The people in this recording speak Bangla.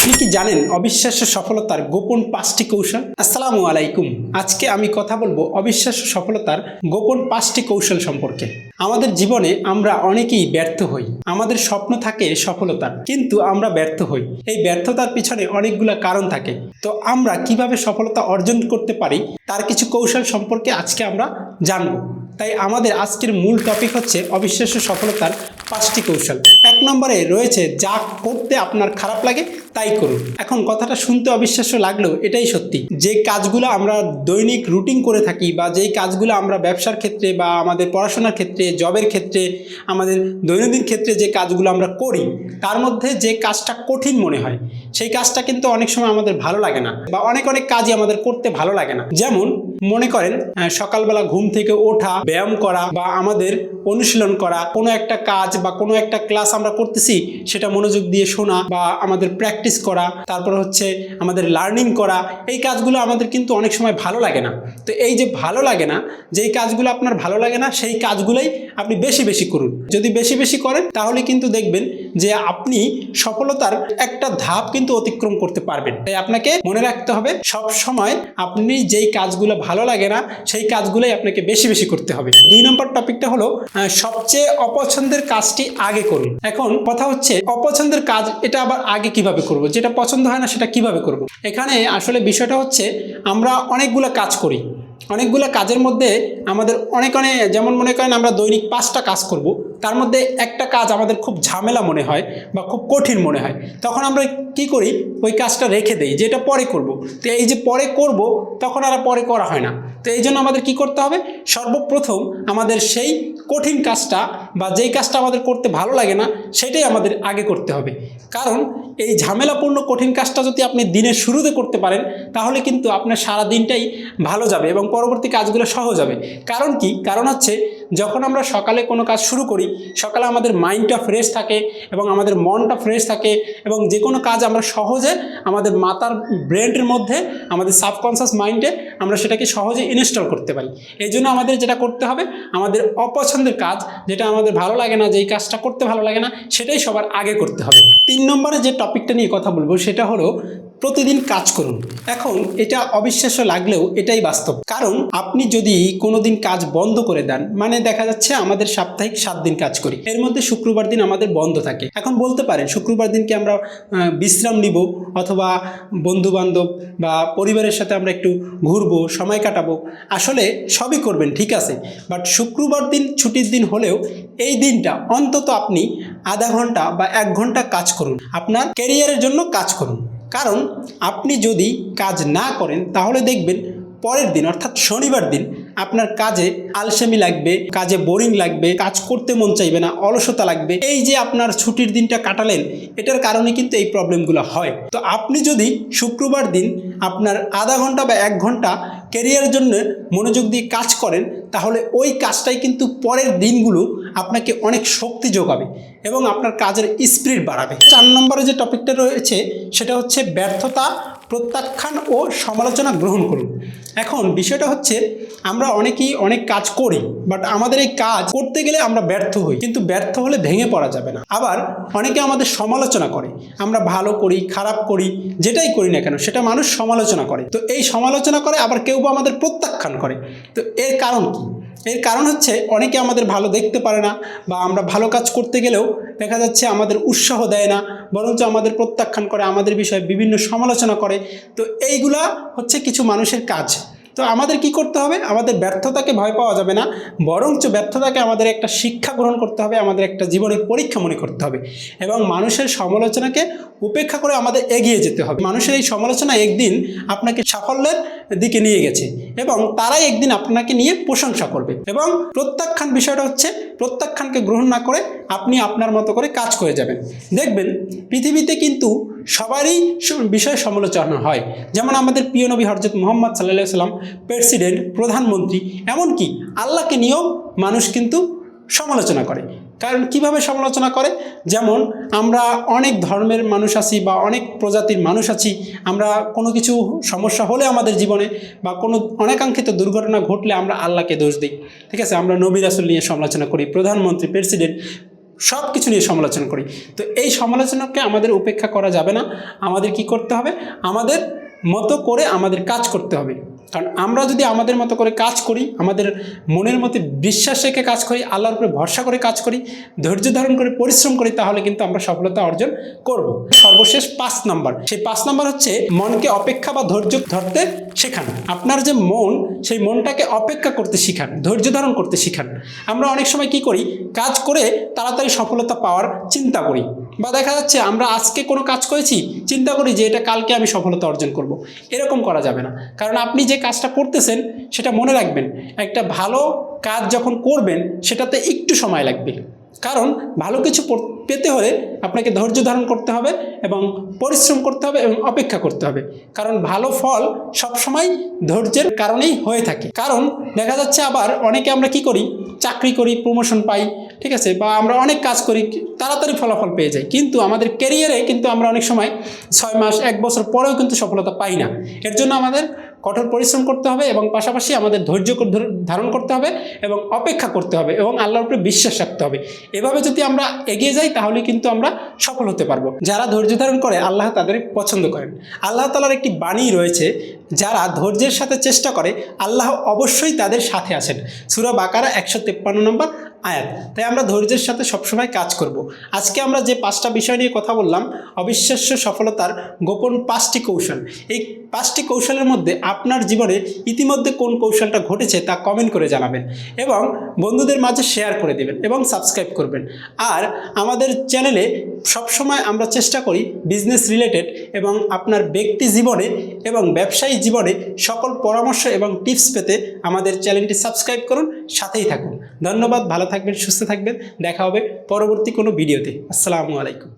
আপনি কি জানেন অবিশ্বাস্য সফলতার গোপন 5টি কৌশল? আসসালামু আলাইকুম। আজকে আমি কথা বলবো অবিশ্বাস্য সফলতার গোপন 5টি কৌশল সম্পর্কে। আমাদের জীবনে আমরা অনেকেই ব্যর্থ হই। আমাদের স্বপ্ন থাকে সফলতার, কিন্তু আমরা ব্যর্থ হই। এই ব্যর্থতার পিছনে অনেকগুলো কারণ থাকে। তো আমরা কিভাবে সফলতা অর্জন করতে পারি তার কিছু কৌশল সম্পর্কে আজকে আমরা জানবো। তাই আমাদের আজকের মূল টপিক হচ্ছে অবিশ্বাস্য সফলতার 5টি কৌশল। 1 নম্বরে রয়েছে যা করতে আপনার খারাপ লাগে তাই করুন। এখন কথাটা শুনতে অবিশ্বাস্য লাগলেও এটাই সত্যি। যে কাজগুলো আমরা দৈনিক রুটিন করে থাকি বা যেই কাজগুলো আমরা ব্যবসার ক্ষেত্রে বা আমাদের পড়াশোনার ক্ষেত্রে, জবের ক্ষেত্রে, আমাদের দৈনন্দিন ক্ষেত্রে যে কাজগুলো আমরা করি তার মধ্যে যে কাজটা কঠিন মনে হয় সেই কাজটা কিন্তু অনেক সময় আমাদের ভালো লাগে না, বা অনেক কাজই আমাদের করতে ভালো লাগে না। যেমন মনে করেন সকালবেলা ঘুম থেকে ওঠা, ব্যায়াম করা বা আমাদের অনুশীলন করা, কোনো একটা কাজ বা কোনো একটা ক্লাস আমরা করতেছি সেটা মনোযোগ দিয়ে শোনা বা আমাদের প্র্যাকটিস করা, তারপর হচ্ছে আমাদের লার্নিং করা, এই কাজগুলো আমাদের কিন্তু অনেক সময় ভালো লাগে না। তো এই যে ভালো লাগে না, যেই কাজগুলো আপনার ভালো লাগে না সেই কাজগুলোই আপনি বেশি বেশি করুন। যদি বেশি বেশি করেন তাহলে কিন্তু দেখবেন যে আপনি সফলতার একটা ধাপ কিন্তু অতিক্রম করতে পারবেন। তাই আপনাকে মনে রাখতে হবে সব সময় আপনি যেই কাজগুলো ভালো লাগে না সেই কাজগুলোই আপনাকে বেশি বেশি করতে হবে। 2 নম্বর টপিকটা হলো সবচেয়ে অপছন্দের কাজটি আগে করুন। এখন কথা হচ্ছে অপছন্দের কাজ এটা আবার আগে কিভাবে করব, যেটা পছন্দ হয় না সেটা কিভাবে করব। এখানে আসলে বিষয়টা হচ্ছে আমরা অনেকগুলো কাজ করি, অনেকগুলো কাজের মধ্যে আমাদের অনেক যেমন মনে করেন আমরা দৈনিক 5টা কাজ করব, তার মধ্যে একটা কাজ আমাদের খুব ঝামেলা মনে হয় বা খুব কঠিন মনে হয়, তখন আমরা কি করি ওই কাজটা রেখে দেই যে এটা পরে করব। তো এই যে পরে করব তখন আর পরে করা হয় না। তো এই জন্য আমাদের কি করতে হবে, সর্বপ্রথম আমাদের সেই কঠিন কাজটা বা যেই কাজটা আমাদের করতে ভালো লাগে না সেটাই আমাদের আগে করতে হবে। কারণ এই ঝামেলাপূর্ণ কঠিন কাজটা যদি আপনি দিনের শুরুতে করতে পারেন তাহলে কিন্তু আপনার সারা দিনটাই ভালো যাবে এবং পরবর্তী কাজগুলো সহজ হবে। কারণ কি, কারণ হচ্ছে যখন আমরা সকালে কোনো কাজ শুরু করি, সকালে আমাদের মাইন্ডটা ফ্রেশ থাকে এবং আমাদের মনটা ফ্রেশ থাকে এবং যে কোনো কাজ আমরা সহজে আমাদের মাথার ব্রেনের মধ্যে, আমাদের সাবকনসিয়াস মাইন্ডে আমরা সেটাকে সহজে ইনস্টল করতে পারি। এই জন্য আমাদের যেটা করতে হবে, আমাদের অপছন্দের কাজ, যেটা আমাদের ভালো লাগে না, যেই কাজটা করতে ভালো লাগে না সেটাই সবার আগে করতে হবে। 3 নম্বরে যে টপিকটা নিয়ে কথা বলবো সেটা হলো প্রতিদিন কাজ করুন। এখন এটা অবিশ্বাস্য লাগলেও এটাই বাস্তব। কারণ আপনি যদি কোনোদিন কাজ বন্ধ করে দেন, মানে দেখা যাচ্ছে আমাদের সাপ্তাহিক 7 দিন কাজ করি, এর মধ্যে শুক্রবার দিন আমাদের বন্ধ থাকে। এখন বলতে পারেন শুক্রবার দিনকে আমরা বিশ্রাম নিব অথবা বন্ধু বান্ধব বা পরিবারের সাথে আমরা একটু ঘুরবো, সময় কাটাবো। আসলে সবই করবেন, ঠিক আছে, বাট শুক্রবার দিন ছুটির দিন হলেও এই দিনটা অন্তত আপনি আধা ঘন্টা বা 1 ঘন্টা কাজ করুন, আপনার ক্যারিয়ারের জন্য কাজ করুন। কারণ আপনি যদি কাজ না করেন তাহলে দেখবেন পরের দিন অর্থাৎ শনিবার দিন আপনার কাজে আলসেমি লাগবে, কাজে বোরিং লাগবে, কাজ করতে মন চাইবে না, অলসতা লাগবে। এই যে আপনার ছুটির দিনটা কাটালেন এটার কারণে কিন্তু এই প্রবলেমগুলো হয়। তো আপনি যদি শুক্রবার দিন আপনার আধা ঘন্টা বা 1 ঘন্টা ক্যারিয়ারের জন্য মনোযোগ দিয়ে কাজ করেন তাহলে ওই কাজটাই কিন্তু পরের দিনগুলো আপনাকে অনেক শক্তি যোগাবে এবং আপনার কাজের স্পিরিট বাড়াবে। 4 নম্বরে যে টপিকটা রয়েছে সেটা হচ্ছে ব্যর্থতা প্রত্যাখ্যান ও সমালোচনা গ্রহণ করুন। এখন বিষয়টা হচ্ছে আমরা অনেকেই অনেক কাজ করি, বাট আমাদের এই কাজ করতে গেলে আমরা ব্যর্থ হই, কিন্তু ব্যর্থ হলে ভেঙে পড়া যাবে না। আবার অনেকে আমাদের সমালোচনা করে, আমরা ভালো করি খারাপ করি যেটাই করি না কেন সেটা মানুষ সমালোচনা করে। তো এই সমালোচনা করে, আবার কেউ বা আমাদের প্রত্যাখ্যান করে। তো এর কারণ কি? এর কারণ হচ্ছে অনেকে আমাদের ভালো দেখতে পারে না, বা আমরা ভালো কাজ করতে গেলেও দেখা যাচ্ছে আমাদের উৎসাহ দেয় না, বরঞ্চ আমাদের প্রত্যাখ্যান করে, আমাদের বিষয়ে বিভিন্ন সমালোচনা করে। তো এইগুলা হচ্ছে কিছু মানুষের কাজ। তো আমাদের কি করতে হবে, আমাদের ব্যর্থতাকে ভয় পাওয়া যাবে না, বরঞ্চ ব্যর্থতাকে আমাদের একটা শিক্ষা গ্রহণ করতে হবে, আমাদের একটা জীবনের পরীক্ষা মনে করতে হবে এবং মানুষের সমালোচনাকে উপেক্ষা করে আমাদের এগিয়ে যেতে হবে। মানুষের এই সমালোচনা একদিন আপনাকে সাফল্যের দিকে নিয়ে গেছে এবং তারাই একদিন আপনাকে নিয়ে প্রশংসা করবে। এবং প্রত্যাখ্যান বিষয়টা হচ্ছে প্রত্যাখ্যানকে গ্রহণ না করে আপনি আপনার মতো করে কাজ করে যাবেন। দেখবেন পৃথিবীতে কিন্তু সবারই বিষয়ে সমালোচনা হয়। যেমন আমাদের প্রিয় নবী হযরত মুহাম্মদ সাল্লাল্লাহু আলাইহি ওয়াসাল্লাম, প্রেসিডেন্ট, প্রধানমন্ত্রী, এমনকি আল্লাহকে নিয়েও মানুষ কিন্তু সমালোচনা করে। কারণ কিভাবে সমালোচনা করে, যেমন আমরা অনেক ধর্মের মানুষ আছি বা অনেক প্রজাতির মানুষ আছি, আমরা কোনো কিছু সমস্যা হলে আমাদের জীবনে বা কোনো অনাকাঙ্ক্ষিত দুর্ঘটনা ঘটলে আমরা আল্লাহকে দোষ দিই, ঠিক আছে, আমরা নবী রাসূল নিয়ে সমালোচনা করি, প্রধানমন্ত্রী, প্রেসিডেন্ট, সব কিছু নিয়ে সমালোচনা করি। তো এই সমালোচনাকে আমাদের উপেক্ষা করা যাবে না। আমাদের কি করতে হবে? আমাদের মতো করে আমাদের কাজ করতে হবে। কারণ আমরা যদি আমাদের মতো করে কাজ করি, আমাদের মনের মধ্যে বিশ্বাস রেখে কাজ করি, আল্লাহর উপরে ভরসা করে কাজ করি, ধৈর্য ধারণ করে পরিশ্রম করি, তাহলে কিন্তু আমরা সফলতা অর্জন করব। সর্বশেষ 5 নাম্বার, সেই 5 নাম্বার হচ্ছে মনকে অপেক্ষা বা ধৈর্য ধরতে শেখান। আপনার যে মন, সেই মনটাকে অপেক্ষা করতে শিখান, ধৈর্য ধারণ করতে শিখান। আমরা অনেক সময় কি করি? কাজ করে তাড়াতাড়ি সফলতা পাওয়ার চিন্তা করি, বা দেখা যাচ্ছে আমরা আজকে কোনো কাজ করেছি, চিন্তা করি যে এটা কালকে আমি সফলতা অর্জন করব। এরকম করা যাবে না। কারণ আপনি যে কাজটা করতেছেন সেটা মনে রাখবেন, একটা ভালো কাজ যখন করবেন সেটাতে একটু সময় লাগবে। কারণ ভালো কিছু পেতে হলে আপনাকে ধৈর্য ধারণ করতে হবে এবং পরিশ্রম করতে হবে এবং অপেক্ষা করতে হবে। কারণ ভালো ফল সবসময় ধৈর্যের কারণেই হয়ে থাকে। কারণ দেখা যাচ্ছে আবার অনেকে আমরা কি করি? চাকরি করি, প্রমোশন পাই, ঠিক আছে, বা আমরা অনেক কাজ করি, তাড়াতাড়ি ফলাফল পেয়ে যাই, কিন্তু আমাদের ক্যারিয়ারে কিন্তু আমরা অনেক সময় 6 মাস 1 বছর পরেও কিন্তু সফলতা পাই না। এর জন্য আমাদের কঠোর পরিশ্রম করতে হবে এবং পাশাপাশি আমাদের ধৈর্য ধারণ করতে হবে এবং অপেক্ষা করতে হবে এবং আল্লাহর উপরে বিশ্বাস রাখতে হবে। এভাবে যদি আমরা এগিয়ে যাই তাহলে কিন্তু আমরা সফল হতে পারবো। যারা ধৈর্য ধারণ করে আল্লাহ তাদের পছন্দ করেন। আল্লাহ তাআলার একটি বাণী রয়েছে, যারা ধৈর্যের সাথে চেষ্টা করে আল্লাহ অবশ্যই তাদের সাথে আছেন। সূরা বাকারা 153 নম্বর আয়াত। তাই আমরা ধৈর্যের সাথে সবসময় কাজ করব। আজকে আমরা যে 5টা বিষয় নিয়ে কথা বললাম, অবিশ্বাস্য সফলতার গোপন 5টি কৌশল, এই 5টি কৌশলের মধ্যে আপনার জীবনে ইতিমধ্যে কোন কৌশলটা ঘটেছে তা কমেন্ট করে জানাবেন এবং বন্ধুদের মাঝে শেয়ার করে দেবেন এবং সাবস্ক্রাইব করবেন। আর আমাদের চ্যানেলে সবসময় আমরা চেষ্টা করি বিজনেস রিলেটেড এবং আপনার ব্যক্তি জীবনে এবং ব্যবসায়ী জীবনে সকল পরামর্শ এবং টিপস পেতে আমাদের চ্যানেলটি সাবস্ক্রাইব করুন, সাথেই থাকুন। ধন্যবাদ, ভালো থাকবেন, সুস্থ থাকবেন। দেখা হবে পরবর্তী কোনো ভিডিওতে। আসসালামু আলাইকুম।